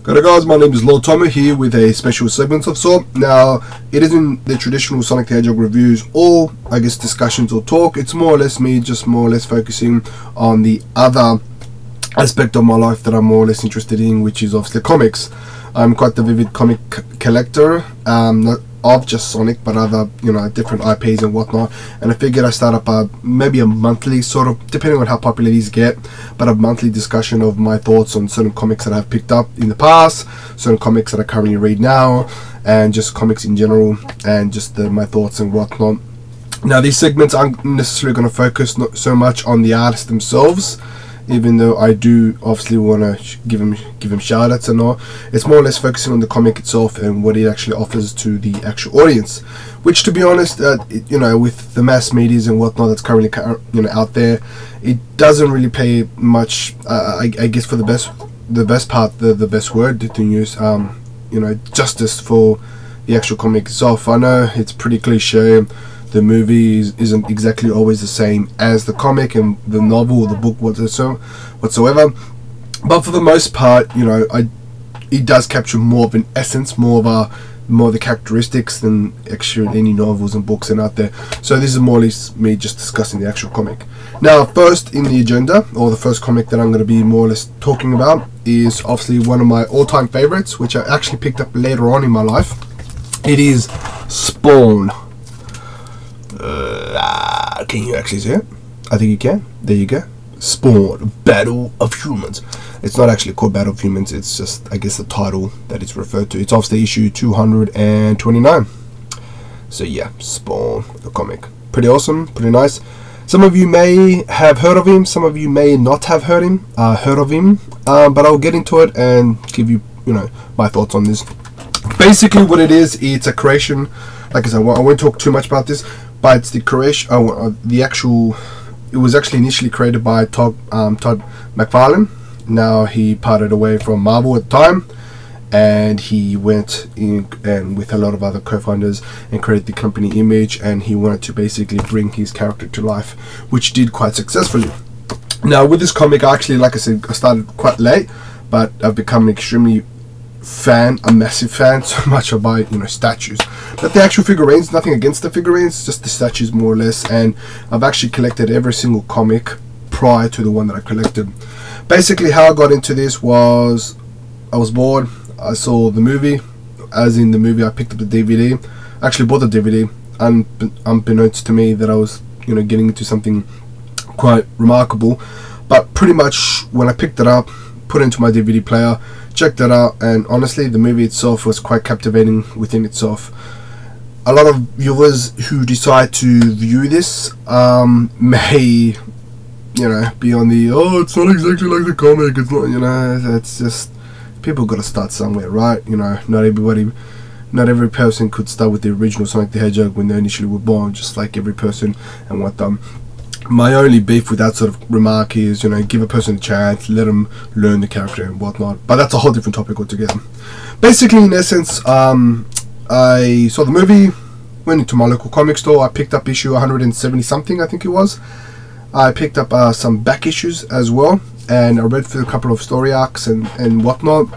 G'day guys, my name is LordTomos here with a special segment of sort. Now, it isn't the traditional Sonic the Hedgehog reviews or, I guess, discussions or talk. It's more or less me just more or less focusing on the other aspect of my life that I'm more or less interested in, which is obviously comics. I'm quite the vivid comic collector, not of just Sonic, but other, different IPs and whatnot. And I figured I start up maybe a monthly sort of, depending on how popular these get, but a monthly discussion of my thoughts on certain comics that I've picked up in the past, certain comics that I currently read now, and just comics in general, and just my thoughts and whatnot. Now, these segments aren't necessarily going to focus not so much on the artists themselves, even though I do obviously want to give them shout outs and all. It's more or less focusing on the comic itself and what it actually offers to the actual audience, which, to be honest, with the mass medias and whatnot that's currently out there, it doesn't really pay much, I guess, for the best word to use, justice for the actual comic itself. I know it's pretty cliche. The movie isn't exactly always the same as the comic and the novel or the book whatsoever, but for the most part, it does capture more of an essence, more of the characteristics than actually any novels and books and out there. So this is more or less me just discussing the actual comic. Now, first in the agenda, or the first comic that I'm going to be more or less talking about, is obviously one of my all-time favorites, which I actually picked up later on in my life. It is Spawn. Can you actually see it? I think you can. There you go. Spawn, Battle of Humans. It's not actually called Battle of Humans, it's just, I guess, the title that it's referred to. It's obviously issue 229. So yeah, Spawn, the comic. Pretty awesome, pretty nice. Some of you may have heard of him, some of you may not have heard of him, but I'll get into it and give you, my thoughts on this. Basically what it is, it's a creation. Like I said, I won't talk too much about this, but it's the creation, it was actually initially created by Todd McFarlane. Now he parted away from Marvel at the time, and he went in and with a lot of other co-founders and created the company Image, and he wanted to basically bring his character to life, which did quite successfully. Now with this comic, actually, like I said, I started quite late, but I've become extremely a massive fan, so much about statues. But the actual figurines, nothing against the figurines, just the statues more or less. And I've actually collected every single comic prior to the one that I collected. Basically how I got into this was I was bored, I saw the movie, as in the movie I picked up the DVD. I actually bought the DVD, unbeknownst to me that I was getting into something quite remarkable. But pretty much when I picked it up, put it into my DVD player, checked it out, and honestly the movie itself was quite captivating within itself. A lot of viewers who decide to view this may be on the, oh, it's not exactly like the comic, it's not, it's just, people got to start somewhere, right? Not every person could start with the original Sonic the Hedgehog when they initially were born, just like every person and what my only beef with that sort of remark is, give a person a chance, let them learn the character and whatnot. But that's a whole different topic altogether. Basically, in essence, I saw the movie, went into my local comic store, I picked up issue 170 something, I think it was. I picked up some back issues as well, and I read through a couple of story arcs and whatnot.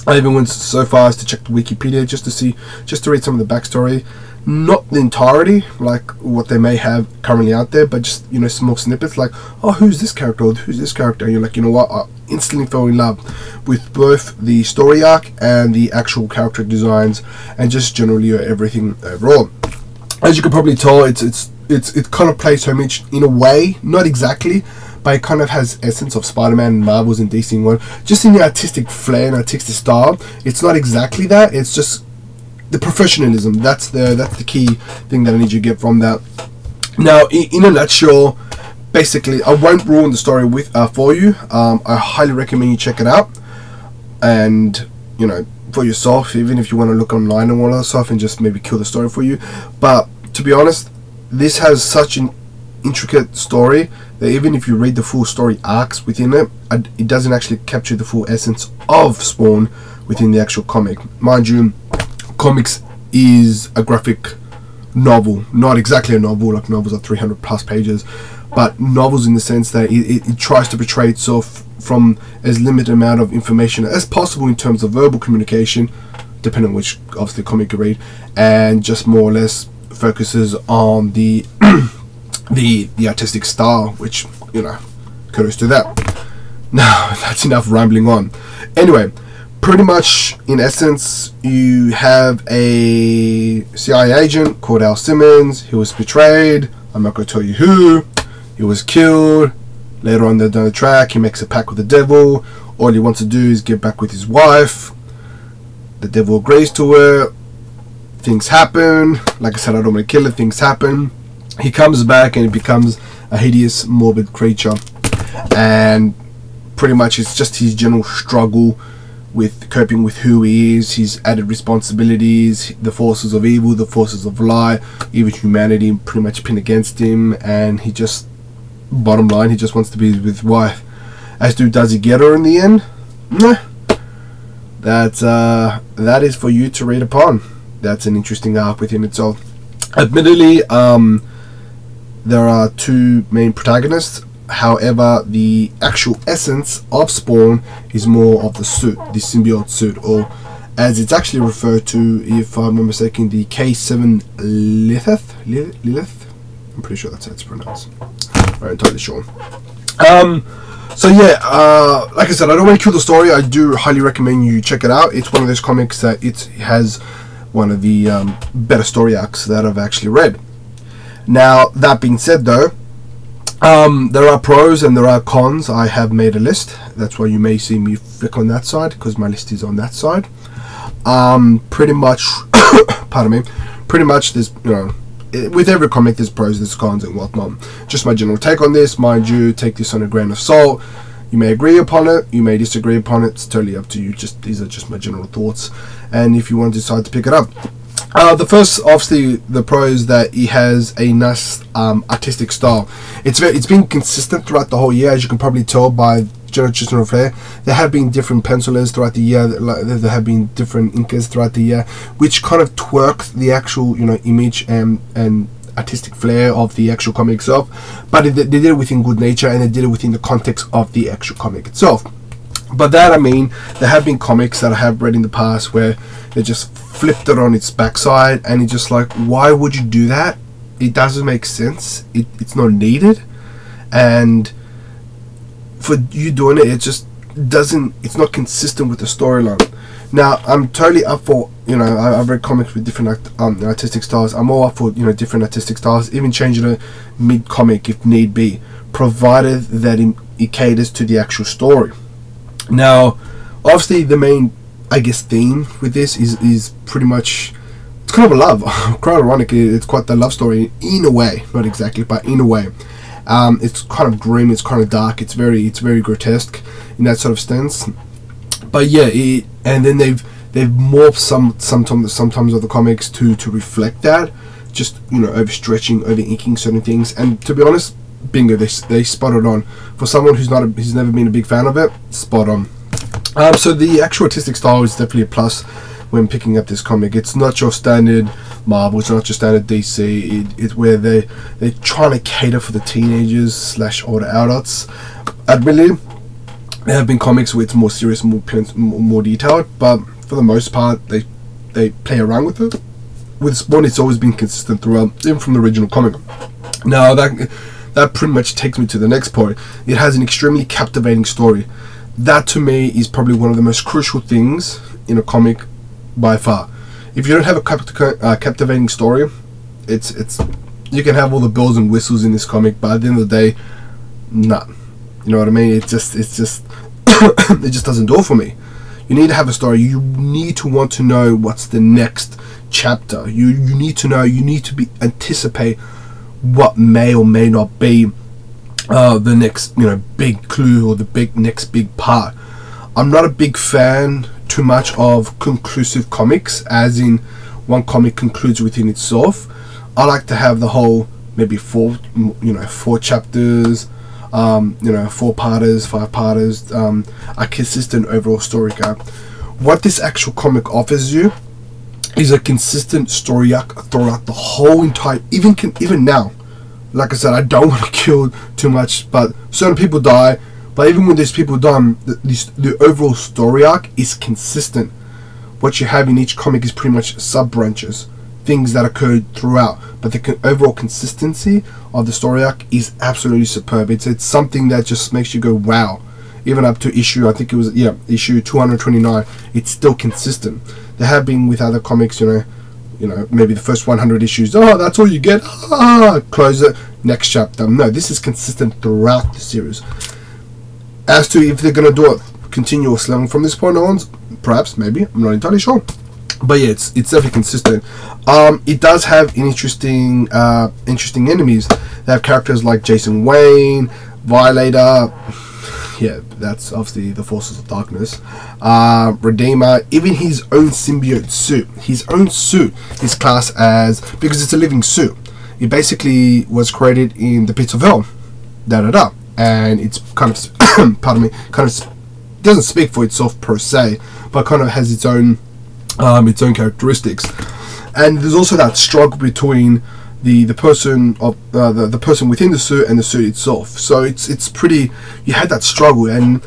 I even went so far as to check the Wikipedia just to read some of the backstory. Not the entirety, like what they may have currently out there, but just small snippets like, oh, who's this character, or who's this character, and you're like, what, I instantly fell in love with both the story arc and the actual character designs, and just generally everything overall. As you can probably tell, it kind of plays homage in a way, not exactly, but it kind of has essence of Spider-Man and Marvel's and DC in one, just in the artistic flair and artistic style. It's not exactly that, it's just the professionalism. That's the key thing that I need you to get from that. Now, in a nutshell, basically, I won't ruin the story for you. I highly recommend you check it out, and for yourself, even if you want to look online and all that stuff and just maybe kill the story for you. But to be honest, this has such an intricate story that even if you read the full story arcs within it, it doesn't actually capture the full essence of Spawn within the actual comic. Mind you, comics is a graphic novel, not exactly a novel, like novels are 300 plus pages, but novels in the sense that it tries to portray itself from as limited amount of information as possible in terms of verbal communication, depending on which obviously comic you read, and just more or less focuses on the the artistic style, which, you know, kudos to that. Now that's enough rambling on. Anyway, pretty much in essence, you have a CIA agent called Al Simmons. He was betrayed. I'm not going to tell you who. He was killed. Later on down the track, he makes a pact with the devil. All he wants to do is get back with his wife. The devil agrees to her. Things happen. Like I said, I don't want to kill it. Things happen. He comes back and he becomes a hideous, morbid creature. And pretty much it's just his general struggle with coping with who he is, his added responsibilities, the forces of evil, the forces of light, even humanity pretty much pinned against him, and he just, bottom line, he just wants to be with his wife. As to does he get her in the end? Nah. That is for you to read upon. That's an interesting arc within itself. Admittedly, there are two main protagonists. However, the actual essence of Spawn is more of the suit, the symbiote suit, or as it's actually referred to, if I'm not mistaken, the K7 Lilith. I'm pretty sure that's how it's pronounced. I'm entirely sure. So yeah, like I said, I don't want to kill the story. I do highly recommend you check it out. It's one of those comics that it has one of the better story arcs that I've actually read. Now, that being said though, there are pros and there are cons. I have made a list. That's why you may see me flick on that side, because my list is on that side. Pretty much, pardon me, pretty much there's, you know, with every comic there's pros, there's cons and whatnot. Just my general take on this. Mind you, take this on a grain of salt. You may agree upon it, you may disagree upon it. It's totally up to you. Just these are just my general thoughts, and if you want to decide to pick it up. The first, obviously, the pro is that he has a nice artistic style. It's been consistent throughout the whole year, as you can probably tell by general general flair. There have been different pencilers throughout the year. There have been different inkers throughout the year, which kind of twerk the actual, you know, image and artistic flair of the actual comic itself. But they did it within good nature, and they did it within the context of the actual comic itself. By that I mean, there have been comics that I have read in the past where they just flipped it on its backside, and it's just like, why would you do that? It doesn't make sense. It's not needed, and for you doing it, it just doesn't. It's not consistent with the storyline. Now, I'm totally up for, you know, I've read comics with different artistic styles. I'm all up for, you know, different artistic styles, even changing it mid-comic if need be, provided that it caters to the actual story. Now, obviously, the main, I guess, theme with this is pretty much, it's kind of a love. Quite ironic, it's quite the love story in a way, not exactly, but in a way. It's kind of grim, it's kind of dark, it's very grotesque in that sort of sense. But yeah, and then they've morphed sometimes of the comics to reflect that, just, you know, overstretching, over inking certain things. And to be honest, bingo, they spot it on. For someone who's never been a big fan of it, spot on. So the actual artistic style is definitely a plus when picking up this comic. It's not your standard Marvel, it's not your standard DC. It's where they're trying to cater for the teenagers / older adults. Admittedly, there have been comics where it's more serious, more detailed, but for the most part, they play around with it. With Spawn, it's always been consistent throughout, even from the original comic. Now that pretty much takes me to the next point. It has an extremely captivating story. That to me is probably one of the most crucial things in a comic by far. If you don't have a captivating story, it's you can have all the bells and whistles in this comic, but at the end of the day, nah. You know what I mean? It just it just doesn't do it for me. You need to have a story. You need to want to know what's the next chapter. You need to know. You need to anticipate what may or may not be the next, you know, big clue or the next big part. I'm not a big fan too much of conclusive comics, as in one comic concludes within itself. I like to have the whole, maybe four chapters, 4-parters, 5-parters, a consistent overall story guide. What this actual comic offers you is a consistent story arc throughout the whole entire, even now. Like I said, I don't want to kill too much, but certain people die, But even when there's people done, the overall story arc is consistent. What you have in each comic is pretty much sub-branches, things that occurred throughout. But the overall consistency of the story arc is absolutely superb. It's something that just makes you go, wow. Even up to issue, I think it was, yeah, issue 229, it's still consistent. There have been with other comics, you know, maybe the first 100 issues, oh, that's all you get, close it, next chapter. No, this is consistent throughout the series. As to if they're going to do it continuously from this point on, perhaps, maybe, I'm not entirely sure. But yeah, it's definitely consistent. It does have interesting enemies. They have characters like Jason Wayne, Violator, yeah, that's obviously the forces of darkness, Redeemer, even his own symbiote suit. His own suit is classed as, because it's a living suit, it basically was created in the pits of hell, and it's kind of, pardon me, kind of doesn't speak for itself per se, but kind of has its own characteristics. And there's also that struggle between the person of the person within the suit and the suit itself. So it's pretty, you had that struggle, and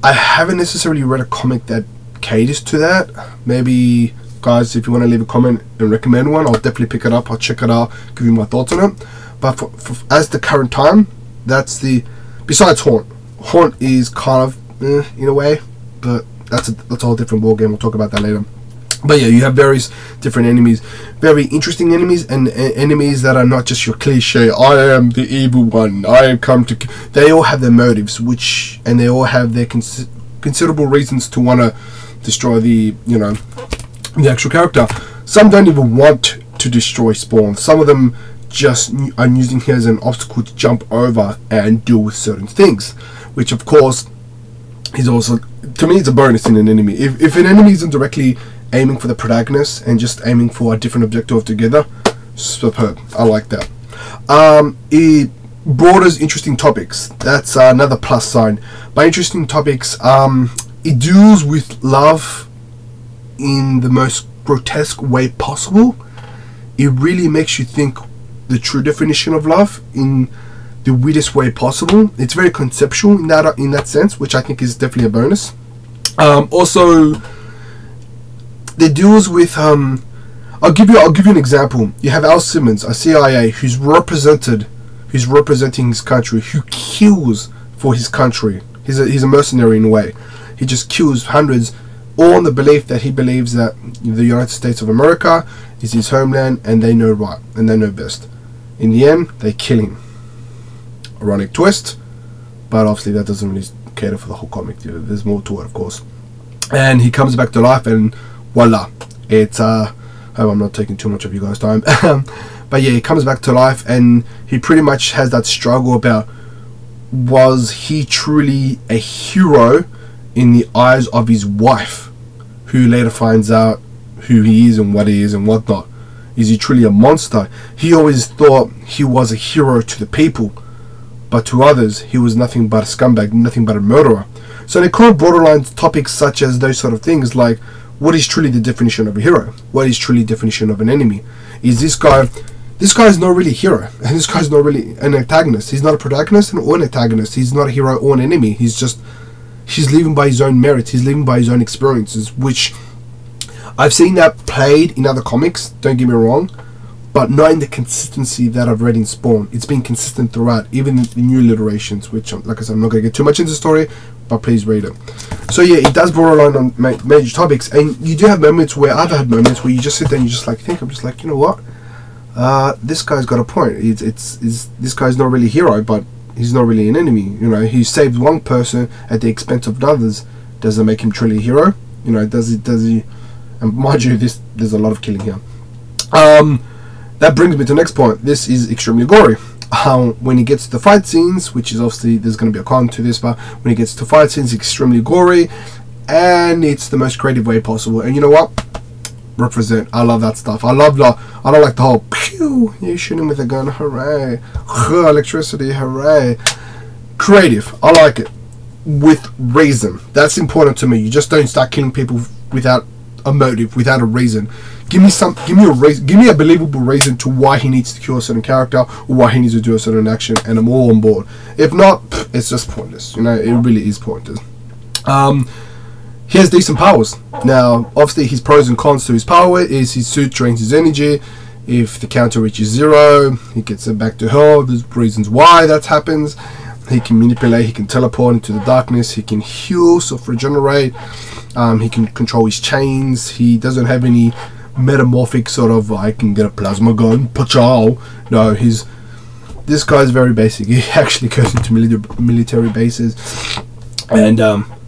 I haven't necessarily read a comic that caters to that. Maybe guys, if you want to leave a comment and recommend one, I'll definitely pick it up, I'll check it out, give you my thoughts on it. But for as the current time, that's the, besides Haunt is kind of in a way, but that's a whole different ball game. We'll talk about that later. But yeah, you have various different enemies, very interesting enemies, and enemies that are not just your cliche, I am the evil one, I have come to... They all have their motives, and they all have their considerable reasons to want to destroy the, you know, the actual character. Some don't even want to destroy Spawn. Some of them just are using him as an obstacle to jump over and deal with certain things, which of course is also, to me, it's a bonus in an enemy. If an enemy isn't directly aiming for the protagonist and just aiming for a different objective altogether, superb. I like that. It broadens interesting topics. That's another plus sign. By interesting topics, it deals with love in the most grotesque way possible. It really makes you think the true definition of love in the weirdest way possible. It's very conceptual in that sense, which I think is definitely a bonus. Also, it deals with I'll give you an example. You have Al Simmons, a CIA who's representing his country, who kills for his country. He's a mercenary in a way. He just kills hundreds, all on the belief that he believes that the United States of America is his homeland and they know right and they know best. In the end, they kill him. Ironic twist, but obviously that doesn't really cater for the whole comic. There's more to it, of course. And he comes back to life, and voila, it's I hope I'm not taking too much of you guys' time. But yeah, he comes back to life, and he pretty much has that struggle about, was he truly a hero in the eyes of his wife, who later finds out who he is and what he is and whatnot. Is he truly a monster? He always thought he was a hero to the people, but to others he was nothing but a scumbag, nothing but a murderer. So they call borderline topics such as those sort of things, like, what is truly the definition of a hero? What is truly the definition of an enemy? Is this guy is not really a hero, and this guy's not really an antagonist. He's not a protagonist or an antagonist. He's not a hero or an enemy. He's living by his own merits. He's living by his own experiences, which I've seen that played in other comics, don't get me wrong, but not in the consistency that I've read in Spawn. It's been consistent throughout, even in the new iterations, which, like I said, I'm not going to get too much into the story, but please read it. So yeah, it does borderline on major topics, and you do have moments where I've had moments where you just sit there and you just like think, I'm just like, you know what, this guy's got a point. This guy's not really a hero, but he's not really an enemy. You know, he saved one person at the expense of others. Does it make him truly a hero? You know, does he? And mind you, there's a lot of killing here. That brings me to the next point. This is extremely gory. When he gets to the fight scenes, which is obviously, there's going to be a con to this, but when he gets to fight scenes, it's extremely gory, and it's the most creative way possible. And you know what? Represent. I love that stuff. I don't like the whole pew, you shoot him with a gun, hooray, electricity, hooray. Creative. I like it. With reason. That's important to me. You just don't start killing people without a motive, without a reason. Give me a reason, give me a believable reason to why he needs to kill a certain character or why he needs to do a certain action, and I'm all on board. If not, it's just pointless. You know, it really is pointless. He has decent powers. Now, obviously, his pros and cons to his power is his suit drains his energy. If the counter reaches 0, he gets it back to health. There's reasons why that happens. He can manipulate, he can teleport into the darkness, he can heal, self-regenerate, he can control his chains. He doesn't have any metamorphic sort of, I can get a plasma gun, pachow. No, this guy's very basic. He actually goes into military bases, and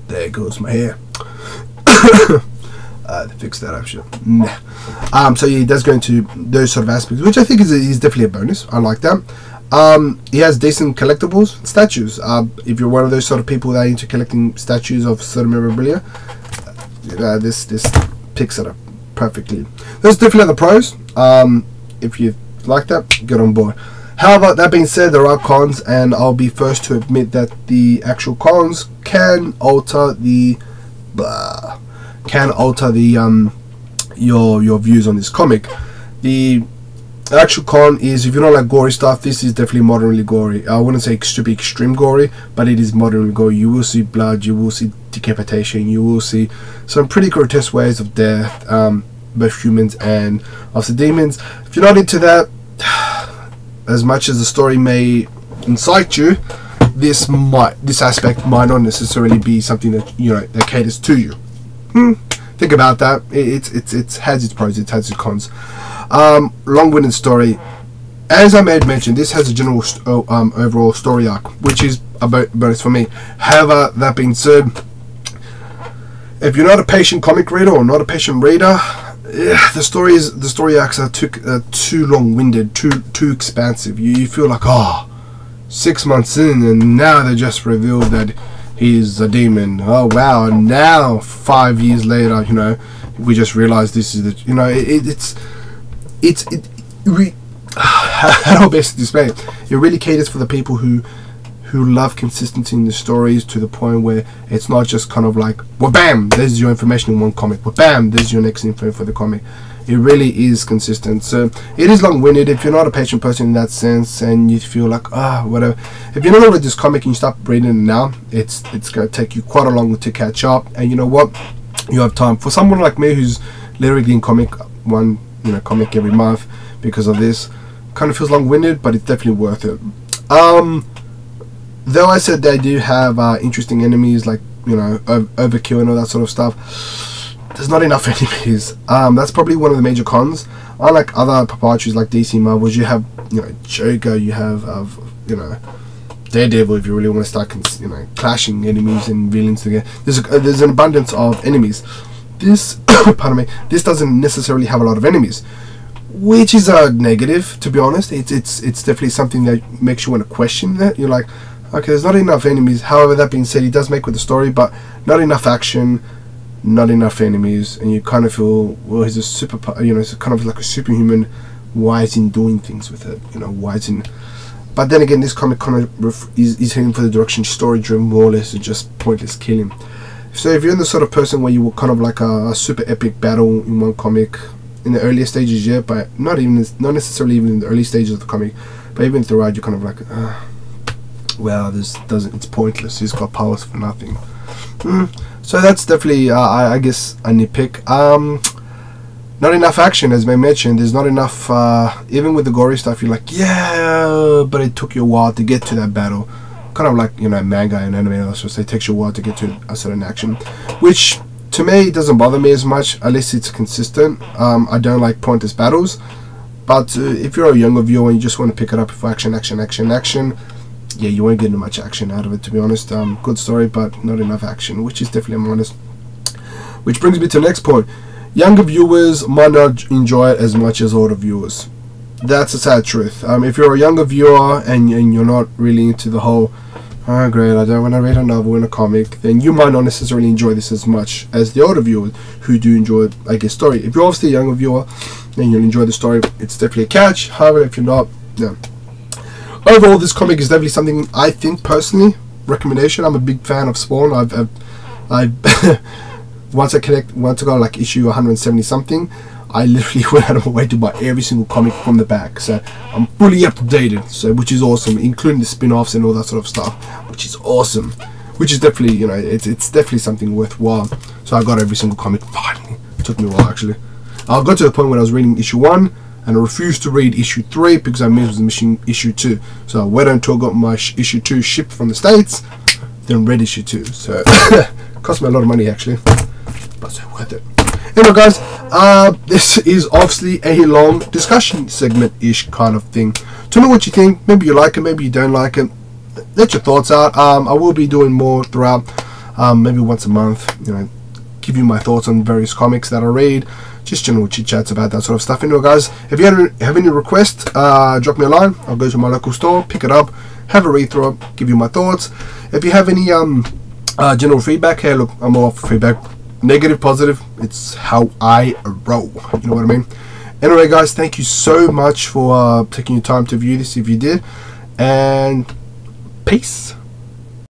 there goes my hair. Fix that up, sure. Nah. So yeah, he does go into those sort of aspects, which I think is definitely a bonus. I like that. He has decent collectibles, statues. If you're one of those sort of people that are into collecting statues of certain memorabilia, this picks it up perfectly. There's definitely other pros. If you like that, get on board. However, that being said, there are cons, and I'll be first to admit that the actual cons can alter the your views on this comic. The actual con is, if you don't like gory stuff, this is definitely moderately gory. I wouldn't say extreme gory, but it is moderately gory. You will see blood, you will see decapitation, you will see some pretty grotesque ways of death, both humans and of the demons. If you're not into that, as much as the story may incite you, this aspect might not necessarily be something that that caters to you. Think about that. It has its pros, it has its cons. Long-winded story. As I made mention, this has a general overall story arc, which is a bonus for me. However, that being said, if you're not a patient comic reader or not a patient reader, the story arcs are too long-winded, too expansive. You feel like, 6 months in, and now they just revealed that he's a demon. Oh wow! And now 5 years later, we just realized this is the how do I best display it? It really caters for the people who love consistency in the stories, to the point where it's not just kind of like, well, bam, there's your information in one comic, well, bam, there's your next info for the comic. It really is consistent. So it is long-winded. If you're not a patient person in that sense, and you feel like, whatever, if you never read this comic and you start reading it now, it's going to take you quite a long to catch up. And you know what, you have time. For someone like me who's literally in comic every month because of this, kind of feels long-winded, but it's definitely worth it. Though I said they do have interesting enemies, like overkill and all that sort of stuff, there's not enough enemies. That's probably one of the major cons. Unlike other proprietaries like DC Marvels, you have Joker, you have Daredevil. If you really want to start clashing enemies and villains together, there's an abundance of enemies. This pardon me, this doesn't necessarily have a lot of enemies, which is a negative, to be honest. It's definitely something that makes you want to question that. You're like, okay, there's not enough enemies. However, that being said, he does make with the story, but not enough action, not enough enemies, and you kind of feel, well, he's a super, it's kind of like a superhuman. Why is he doing things with it? Why is he? But then again, this comic kind of is heading for the direction story-driven, more or less, it's just pointless killing. So if you're in the sort of person where you were kind of like a super epic battle in one comic in the earlier stages, yeah, but not necessarily even in the early stages of the comic, but even throughout, you're kind of like, well, it's pointless. He's got powers for nothing. So that's definitely, I guess, a nitpick. Not enough action, as I mentioned. There's not enough, even with the gory stuff, you're like, yeah, but it took you a while to get to that battle. Kind of like, manga and anime, so it takes you a while to get to a certain action, which to me doesn't bother me as much, unless it's consistent. I don't like pointless battles, but if you're a younger viewer and you just want to pick it up for action, yeah, you won't get much action out of it, to be honest. Good story, but not enough action, which is definitely a minus. Which brings me to the next point. Younger viewers might not enjoy it as much as older viewers. That's a sad truth. If you're a younger viewer and you're not really into the whole, oh great, I don't want to read a novel and a comic, then you might not necessarily enjoy this as much as the older viewers who do enjoy, I guess, story. If you're obviously a younger viewer and you'll enjoy the story, it's definitely a catch. However, if you're not, no. Overall, this comic is definitely something I think personally, recommendation. I'm a big fan of Spawn. I've once I got like issue 170 something, I literally went out of my way to buy every single comic from the back, so I'm fully up to date, so which is awesome, including the spin-offs and all that sort of stuff, which is awesome, which is definitely, you know, it's definitely something worthwhile. So I got every single comic finally. It took me a while actually. I got to the point when I was reading issue 1 and I refused to read issue 3 because I was missing issue 2. So I waited until I got my issue 2 shipped from the States, then read issue 2. So it cost me a lot of money actually, but so worth it. Anyway guys, this is obviously a long discussion segment-ish kind of thing. Tell me what you think. Maybe you like it, maybe you don't like it. Let your thoughts out. I will be doing more throughout, maybe once a month, you know, give you my thoughts on various comics that I read, just general chit chats about that sort of stuff. Anyway guys, if you have any requests, drop me a line. I'll go to my local store, pick it up, have a read through it, give you my thoughts. If you have any general feedback, hey look, I'm all for feedback, negative, positive, it's how I roll, you know what I mean. Anyway guys, thank you so much for taking your time to view this if you did, and peace.